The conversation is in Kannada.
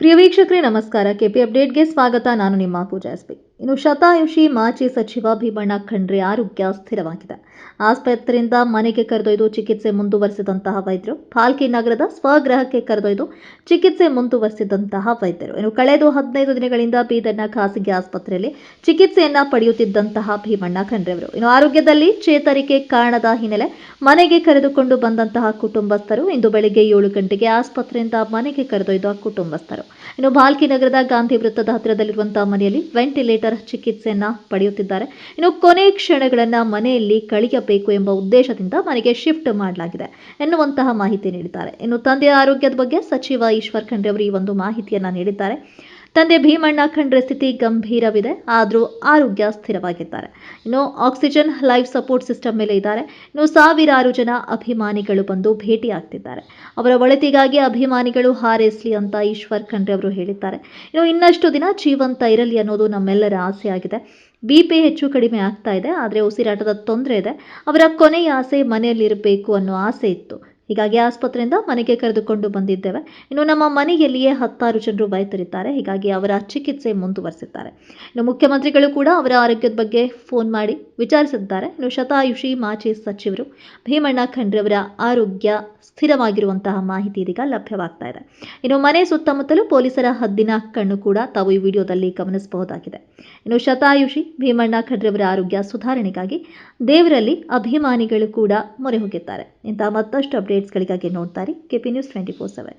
ಪ್ರಿಯ ವೀಕ್ಷಕರೇ ನಮಸ್ಕಾರ. ಕೆಪಿ ಅಪ್ಡೇಟ್ಗೆ ಸ್ವಾಗತ. ನಾನು ನಿಮ್ಮ ಪೂಜಾ ಎಸ್ಪಿ. ಇನ್ನು ಶತಾಯುಷಿ ಮಾಜಿ ಸಚಿವ ಭೀಮಣ್ಣ ಖಂಡ್ರೆ ಆರೋಗ್ಯ ಸ್ಥಿರವಾಗಿದೆ. ಆಸ್ಪತ್ರೆಯಿಂದ ಮನೆಗೆ ಕರೆದೊಯ್ದು ಚಿಕಿತ್ಸೆ ಮುಂದುವರೆಸಿದಂತಹ ವೈದ್ಯರು ಭಾಲ್ಕಿ ನಗರದ ಸ್ವಗೃಹಕ್ಕೆ ಕರೆದೊಯ್ದು ಚಿಕಿತ್ಸೆ ಮುಂದುವರೆಸಿದಂತಹ ವೈದ್ಯರು ಇನ್ನು ಕಳೆದ 15 ದಿನಗಳಿಂದ ಬೀದರ್ನ ಖಾಸಗಿ ಆಸ್ಪತ್ರೆಯಲ್ಲಿ ಚಿಕಿತ್ಸೆಯನ್ನ ಪಡೆಯುತ್ತಿದ್ದಂತಹ ಭೀಮಣ್ಣ ಖಂಡ್ರೆ ಅವರು ಇನ್ನು ಆರೋಗ್ಯದಲ್ಲಿ ಚೇತರಿಕೆ ಕಾರಣದ ಹಿನ್ನೆಲೆ ಮನೆಗೆ ಕರೆದುಕೊಂಡು ಬಂದಂತಹ ಕುಟುಂಬಸ್ಥರು ಇಂದು ಬೆಳಗ್ಗೆ 7 ಗಂಟೆಗೆ ಆಸ್ಪತ್ರೆಯಿಂದ ಮನೆಗೆ ಕರೆದೊಯ್ದ ಕುಟುಂಬಸ್ಥರು ಇನ್ನು ಭಾಲ್ಕಿ ನಗರದ ಗಾಂಧಿ ವೃತ್ತದ ಹತ್ತಿರದಲ್ಲಿರುವಂತಹ ಮನೆಯಲ್ಲಿ ವೆಂಟಿಲೇಟರ್ ಚಿಕಿತ್ಸೆಯನ್ನ ಪಡೆಯುತ್ತಿದ್ದಾರೆ. ಇನ್ನು ಕೊನೆ ಕ್ಷಣಗಳನ್ನ ಮನೆಯಲ್ಲಿ ಕಳೆಯಬೇಕು ಎಂಬ ಉದ್ದೇಶದಿಂದ ಮನೆಗೆ ಶಿಫ್ಟ್ ಮಾಡಲಾಗಿದೆ ಎನ್ನುವಂತಹ ಮಾಹಿತಿ ನೀಡಿದ್ದಾರೆ. ಇನ್ನು ತಂದೆಯ ಆರೋಗ್ಯದ ಬಗ್ಗೆ ಸಚಿವ ಈಶ್ವರ್ ಖಂಡ್ರೆ ಅವರು ಈ ಒಂದು ಮಾಹಿತಿಯನ್ನ ನೀಡಿದ್ದಾರೆ. ತಂದೆ ಭೀಮಣ್ಣ ಖಂಡ್ರೆ ಸ್ಥಿತಿ ಗಂಭೀರವಿದೆ, ಆದರೂ ಆರೋಗ್ಯ ಸ್ಥಿರವಾಗಿದ್ದಾರೆ. ಇನ್ನು ಆಕ್ಸಿಜನ್ ಲೈಫ್ ಸಪೋರ್ಟ್ ಸಿಸ್ಟಮ್ ಮೇಲೆ ಇದ್ದಾರೆ. ಇನ್ನು ಸಾವಿರಾರು ಜನ ಅಭಿಮಾನಿಗಳು ಬಂದು ಭೇಟಿಯಾಗ್ತಿದ್ದಾರೆ. ಅವರ ಒಳಿತಿಗಾಗಿ ಅಭಿಮಾನಿಗಳು ಹಾರೈಸಲಿ ಅಂತ ಈಶ್ವರ್ ಖಂಡ್ರೆ ಅವರು ಹೇಳಿದ್ದಾರೆ. ಇನ್ನು ಇನ್ನಷ್ಟು ದಿನ ಜೀವಂತ ಇರಲಿ ಅನ್ನೋದು ನಮ್ಮೆಲ್ಲರ ಆಸೆಯಾಗಿದೆ. ಬಿಪಿ ಹೆಚ್ಚು ಕಡಿಮೆ ಆಗ್ತಾ ಇದೆ, ಆದರೆ ಉಸಿರಾಟದ ತೊಂದರೆ ಇದೆ. ಅವರ ಕೊನೆಯ ಆಸೆ ಮನೆಯಲ್ಲಿರಬೇಕು ಅನ್ನೋ ಆಸೆ ಇತ್ತು. ಹೀಗಾಗಿ ಆಸ್ಪತ್ರೆಯಿಂದ ಮನೆಗೆ ಕರೆದುಕೊಂಡು ಬಂದಿದ್ದೇವೆ. ಇನ್ನು ನಮ್ಮ ಮನೆಯಲ್ಲಿಯೇ 10 ಜನರು ವೈದ್ಯರಿದ್ದಾರೆ. ಹೀಗಾಗಿ ಅವರ ಚಿಕಿತ್ಸೆ ಮುಂದುವರೆಸಿದ್ದಾರೆ. ಇನ್ನು ಮುಖ್ಯಮಂತ್ರಿಗಳು ಕೂಡ ಅವರ ಆರೋಗ್ಯದ ಬಗ್ಗೆ ಫೋನ್ ಮಾಡಿ ವಿಚಾರಿಸಿದ್ದಾರೆ. ಇನ್ನು ಶತಾಯುಷಿ ಮಾಜಿ ಸಚಿವರು ಭೀಮಣ್ಣ ಖಂಡ್ರೆ ಅವರ ಆರೋಗ್ಯ ಸ್ಥಿರವಾಗಿರುವಂತಹ ಮಾಹಿತಿ ಇದೀಗ ಲಭ್ಯವಾಗ್ತಾ ಇದೆ. ಇನ್ನು ಮನೆ ಸುತ್ತಮುತ್ತಲೂ ಪೊಲೀಸರ ಹದ್ದಿನ ಕಣ್ಣು ಕೂಡ ತಾವು ಈ ವಿಡಿಯೋದಲ್ಲಿ ಗಮನಿಸಬಹುದಾಗಿದೆ. ಇನ್ನು ಶತಾಯುಷಿ ಭೀಮಣ್ಣ ಖಂಡ್ರೆ ಅವರ ಆರೋಗ್ಯ ಸುಧಾರಣೆಗಾಗಿ ದೇವರಲ್ಲಿ ಅಭಿಮಾನಿಗಳು ಕೂಡ ಮೊರೆ ಹೋಗಿದ್ದಾರೆ. ಇಂತಹ ಮತ್ತಷ್ಟು ಅಪ್ಡೇಟ್ಸ್ಗಳಿಗಾಗಿ ನೋಡ್ತಾರೆ ಕೆಪಿ ನ್ಯೂಸ್ 24/7.